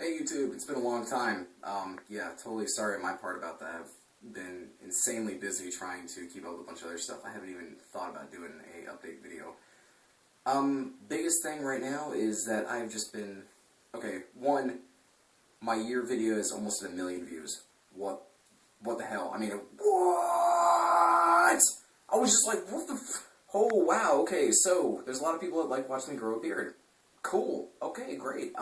Hey YouTube, it's been a long time. Yeah, totally sorry on my part about that. I've been insanely busy trying to keep up with a bunch of other stuff. I haven't even thought about doing a update video. Biggest thing right now is that I've just been... Okay, one, my year video is almost at 1 million views. What the hell? I mean, what? I was just like, what the oh, wow, okay, so, there's a lot of people that like watching me grow a beard. Cool, okay, great.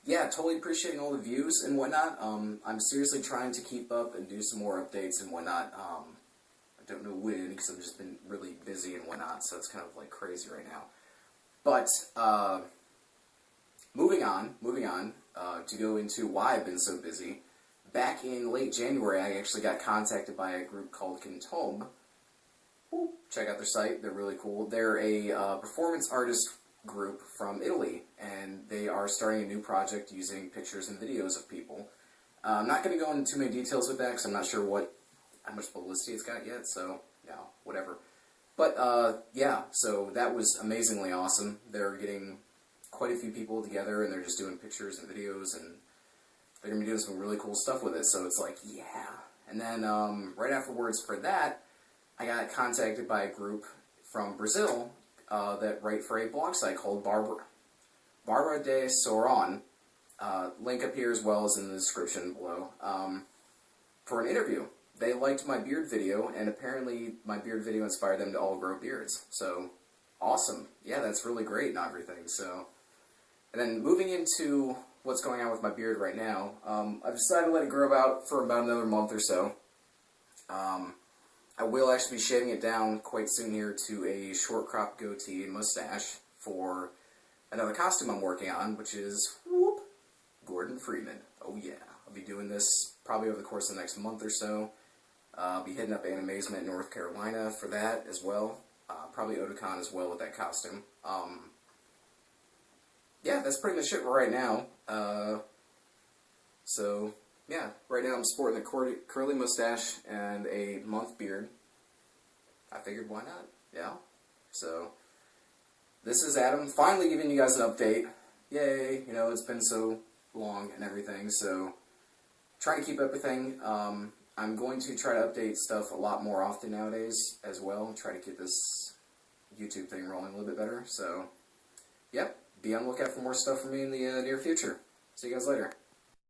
Yeah, totally appreciating all the views and whatnot. I'm seriously trying to keep up and do some more updates and whatnot. I don't know when, because I've just been really busy and whatnot, so it's kind of like crazy right now. But, moving on, to go into why I've been so busy. Back in late January, I actually got contacted by a group called Kintobe. Check out their site, they're really cool. They're a performance artist group from Italy, and they are starting a new project using pictures and videos of people. I'm not going to go into too many details with that, because I'm not sure how much publicity it's got yet, so, yeah, whatever. But, yeah, so that was amazingly awesome. They're getting quite a few people together, and they're just doing pictures and videos, and they're going to be doing some really cool stuff with it, so it's like, yeah. And then, right afterwards for that, I got contacted by a group from Brazil that write for a blog site called Barbara de Sauron. Link up here as well as in the description below. For an interview. They liked my beard video, and apparently my beard video inspired them to all grow beards. So, awesome. Yeah, that's really great and everything. So, and then moving into what's going on with my beard right now, I've decided to let it grow out for about another month or so. I will actually be shaving it down quite soon here to a short crop goatee and mustache for another costume I'm working on, which is, whoop, Gordon Freeman. Oh yeah, I'll be doing this probably over the course of the next month or so. I'll be hitting up Animazement in North Carolina for that as well. Probably Otakon as well with that costume. Yeah, that's pretty much it right now. So, yeah, right now I'm sporting a curly mustache and a month beard. I figured, why not? Yeah. So, this is Adam, finally giving you guys an update. Yay, you know, it's been so long and everything, so trying to keep everything. I'm going to try to update stuff a lot more often nowadays as well, try to get this YouTube thing rolling a little bit better. So, yep, be on the lookout for more stuff from me in the near future. See you guys later.